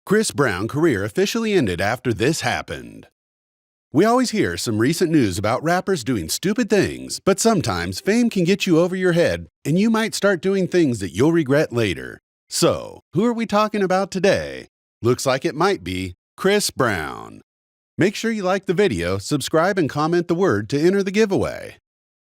Chris Brown's career officially ended after this happened. We always hear some recent news about rappers doing stupid things, but sometimes fame can get you over your head and you might start doing things that you'll regret later. So, who are we talking about today? Looks like it might be Chris Brown. Make sure you like the video, subscribe, and comment the word to enter the giveaway.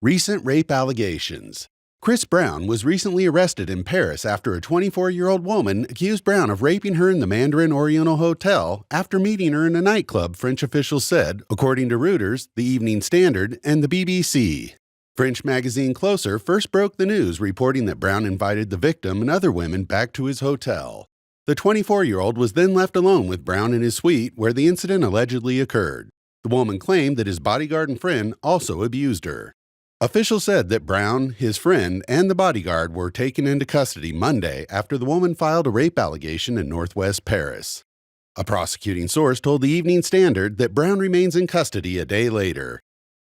Recent rape allegations. Chris Brown was recently arrested in Paris after a 24-year-old woman accused Brown of raping her in the Mandarin Oriental Hotel after meeting her in a nightclub, French officials said, according to Reuters, the Evening Standard, and the BBC. French magazine Closer first broke the news, reporting that Brown invited the victim and other women back to his hotel. The 24-year-old was then left alone with Brown in his suite where the incident allegedly occurred. The woman claimed that his bodyguard and friend also abused her. Officials said that Brown, his friend, and the bodyguard were taken into custody Monday after the woman filed a rape allegation in northwest Paris. A prosecuting source told the Evening Standard that Brown remains in custody a day later.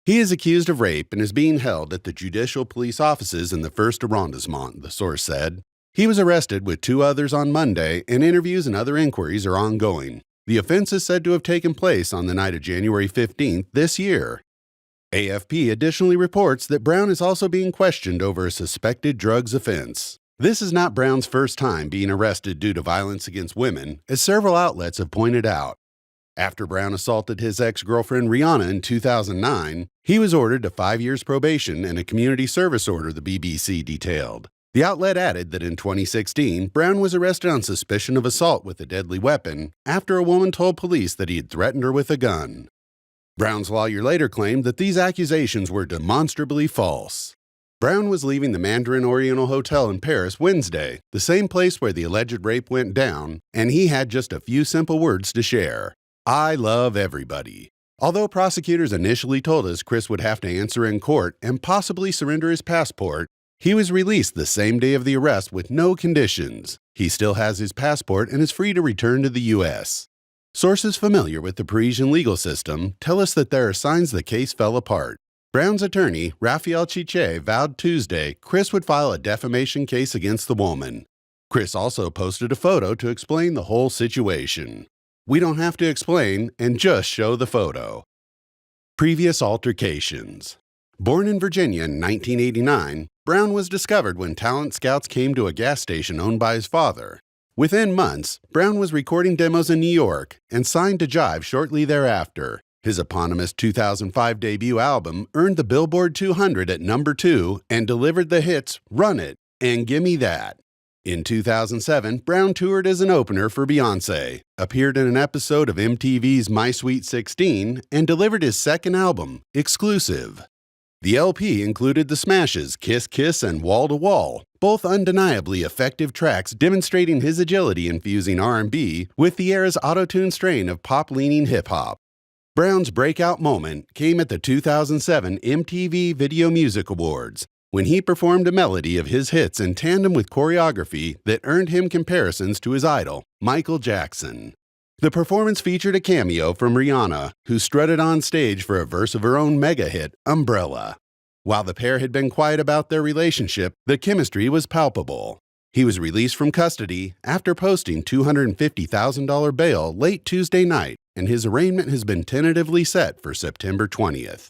He is accused of rape and is being held at the judicial police offices in the first arrondissement, the source said. He was arrested with two others on Monday, and interviews and other inquiries are ongoing. The offense is said to have taken place on the night of January 15th this year. AFP additionally reports that Brown is also being questioned over a suspected drugs offense. This is not Brown's first time being arrested due to violence against women, as several outlets have pointed out. After Brown assaulted his ex-girlfriend Rihanna in 2009, he was ordered to 5 years probation and a community service order, the BBC detailed. The outlet added that in 2016, Brown was arrested on suspicion of assault with a deadly weapon after a woman told police that he had threatened her with a gun. Brown's lawyer later claimed that these accusations were demonstrably false. Brown was leaving the Mandarin Oriental Hotel in Paris Wednesday, the same place where the alleged rape went down, and he had just a few simple words to share. "I love everybody." Although prosecutors initially told us Chris would have to answer in court and possibly surrender his passport, he was released the same day of the arrest with no conditions. He still has his passport and is free to return to the U.S. Sources familiar with the Parisian legal system tell us that there are signs the case fell apart. Brown's attorney, Raphael Chiche, vowed Tuesday Chris would file a defamation case against the woman. Chris also posted a photo to explain the whole situation. "We don't have to explain and just show the photo." Previous altercations. Born in Virginia in 1989, Brown was discovered when talent scouts came to a gas station owned by his father. Within months, Brown was recording demos in New York and signed to Jive shortly thereafter. His eponymous 2005 debut album earned the Billboard 200 at number 2 and delivered the hits Run It and Gimme That. In 2007, Brown toured as an opener for Beyoncé, appeared in an episode of MTV's My Sweet 16, and delivered his second album, Exclusive. The LP included the smashes Kiss Kiss and Wall to Wall, both undeniably effective tracks demonstrating his agility in fusing R&B with the era's auto-tune strain of pop-leaning hip-hop. Brown's breakout moment came at the 2007 MTV Video Music Awards, when he performed a melody of his hits in tandem with choreography that earned him comparisons to his idol, Michael Jackson. The performance featured a cameo from Rihanna, who strutted on stage for a verse of her own mega hit, Umbrella. While the pair had been quiet about their relationship, the chemistry was palpable. He was released from custody after posting $250,000 bail late Tuesday night, and his arraignment has been tentatively set for September 20th.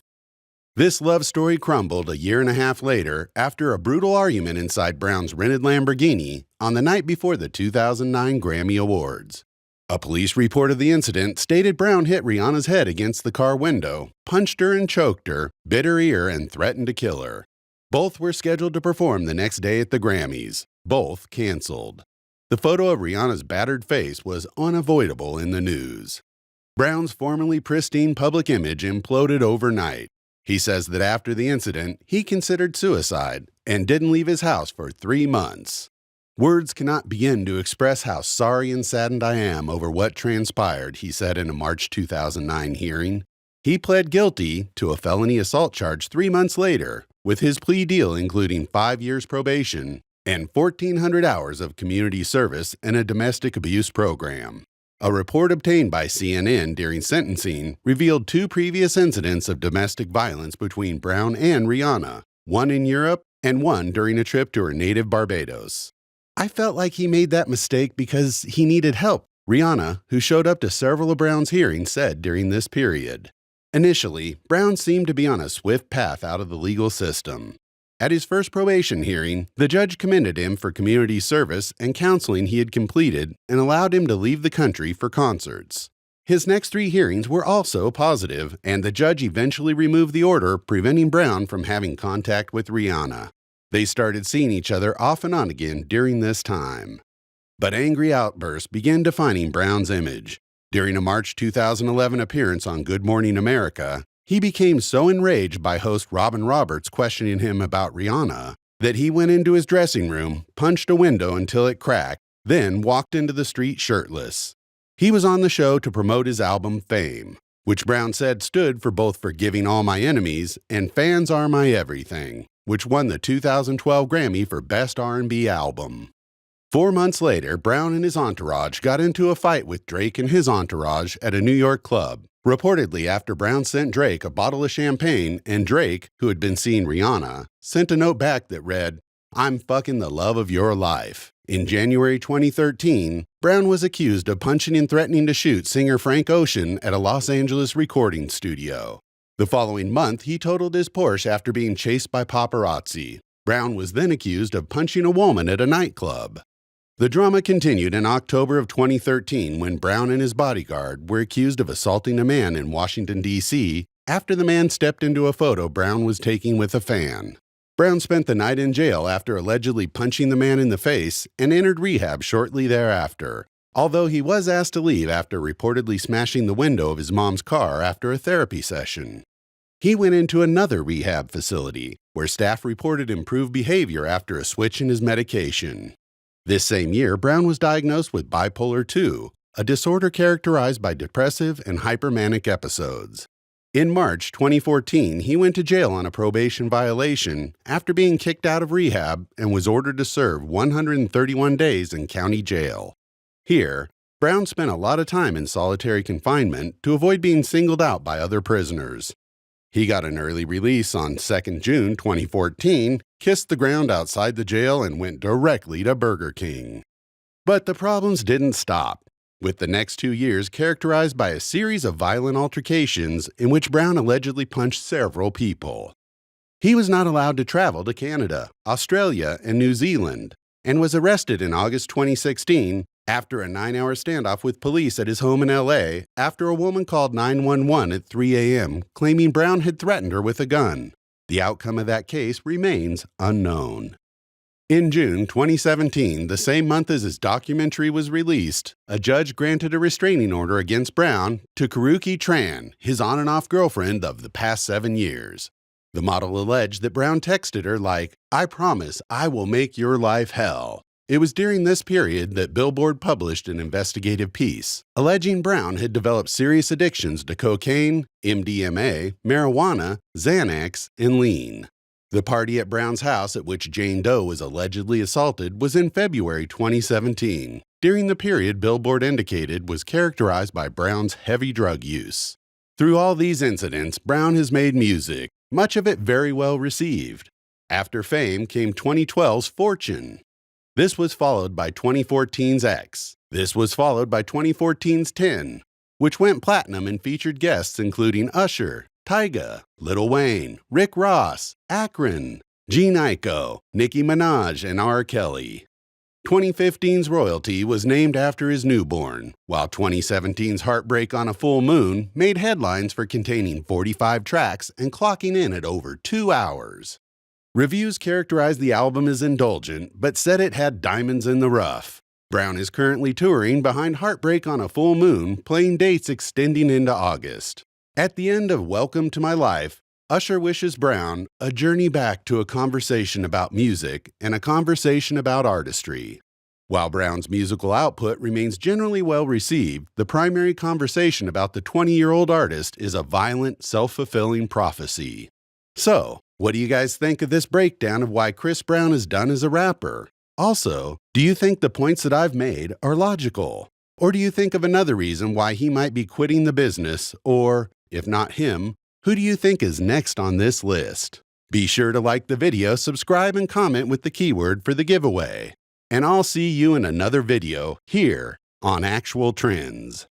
This love story crumbled a year and a half later after a brutal argument inside Brown's rented Lamborghini on the night before the 2009 Grammy Awards. A police report of the incident stated Brown hit Rihanna's head against the car window, punched her and choked her, bit her ear, and threatened to kill her. Both were scheduled to perform the next day at the Grammys. Both canceled. The photo of Rihanna's battered face was unavoidable in the news. Brown's formerly pristine public image imploded overnight. He says that after the incident, he considered suicide and didn't leave his house for 3 months. "Words cannot begin to express how sorry and saddened I am over what transpired," he said in a March 2009 hearing. He pled guilty to a felony assault charge 3 months later, with his plea deal including 5 years probation and 1,400 hours of community service and a domestic abuse program. A report obtained by CNN during sentencing revealed 2 previous incidents of domestic violence between Brown and Rihanna, one in Europe and one during a trip to her native Barbados. "I felt like he made that mistake because he needed help," Rihanna, who showed up to several of Brown's hearings, said during this period. Initially, Brown seemed to be on a swift path out of the legal system. At his first probation hearing, the judge commended him for community service and counseling he had completed and allowed him to leave the country for concerts. His next 3 hearings were also positive, and the judge eventually removed the order preventing Brown from having contact with Rihanna. They started seeing each other off and on again during this time. But angry outbursts began defining Brown's image. During a March 2011 appearance on Good Morning America, he became so enraged by host Robin Roberts questioning him about Rihanna that he went into his dressing room, punched a window until it cracked, then walked into the street shirtless. He was on the show to promote his album Fame, which Brown said stood for both Forgiving All My Enemies and Fans Are My Everything, which won the 2012 Grammy for Best R&B Album. 4 months later, Brown and his entourage got into a fight with Drake and his entourage at a New York club, reportedly after Brown sent Drake a bottle of champagne and Drake, who had been seeing Rihanna, sent a note back that read, "I'm fucking the love of your life." In January 2013, Brown was accused of punching and threatening to shoot singer Frank Ocean at a Los Angeles recording studio. The following month, he totaled his Porsche after being chased by paparazzi. Brown was then accused of punching a woman at a nightclub. The drama continued in October of 2013 when Brown and his bodyguard were accused of assaulting a man in Washington, D.C. after the man stepped into a photo Brown was taking with a fan. Brown spent the night in jail after allegedly punching the man in the face and entered rehab shortly thereafter, although he was asked to leave after reportedly smashing the window of his mom's car after a therapy session. He went into another rehab facility, where staff reported improved behavior after a switch in his medication. This same year, Brown was diagnosed with bipolar II, a disorder characterized by depressive and hypermanic episodes. In March 2014, he went to jail on a probation violation after being kicked out of rehab and was ordered to serve 131 days in county jail. Here, Brown spent a lot of time in solitary confinement to avoid being singled out by other prisoners. He got an early release on 2 June 2014, kissed the ground outside the jail, and went directly to Burger King. But the problems didn't stop, with the next 2 years characterized by a series of violent altercations in which Brown allegedly punched several people. He was not allowed to travel to Canada, Australia, and New Zealand, and was arrested in August 2016 after a 9-hour standoff with police at his home in L.A. after a woman called 911 at 3 a.m. claiming Brown had threatened her with a gun. The outcome of that case remains unknown. In June 2017, the same month as his documentary was released, a judge granted a restraining order against Brown to Karuki Tran, his on and off girlfriend of the past 7 years. The model alleged that Brown texted her like, "I promise I will make your life hell." It was during this period that Billboard published an investigative piece, alleging Brown had developed serious addictions to cocaine, MDMA, marijuana, Xanax, and lean. The party at Brown's house at which Jane Doe was allegedly assaulted was in February 2017, during the period Billboard indicated was characterized by Brown's heavy drug use. Through all these incidents, Brown has made music, much of it very well received. After Fame came 2012's Fortune. This was followed by 2014's X. This was followed by 2014's 10, which went platinum and featured guests including Usher, Tyga, Lil Wayne, Rick Ross, Akron, Gene Aiko, Nicki Minaj, and R. Kelly. 2015's Royalty was named after his newborn, while 2017's Heartbreak on a Full Moon made headlines for containing 45 tracks and clocking in at over 2 hours. Reviews characterized the album as indulgent, but said it had diamonds in the rough. Brown is currently touring behind Heartbreak on a Full Moon, playing dates extending into August. At the end of Welcome to My Life, Usher wishes Brown a journey back to a conversation about music and a conversation about artistry. While Brown's musical output remains generally well received, the primary conversation about the 20-year-old artist is a violent, self-fulfilling prophecy. So, what do you guys think of this breakdown of why Chris Brown is done as a rapper? Also, do you think the points that I've made are logical? Or do you think of another reason why he might be quitting the business? Or, if not him, who do you think is next on this list? Be sure to like the video, subscribe, and comment with the keyword for the giveaway. And I'll see you in another video here on actual trends.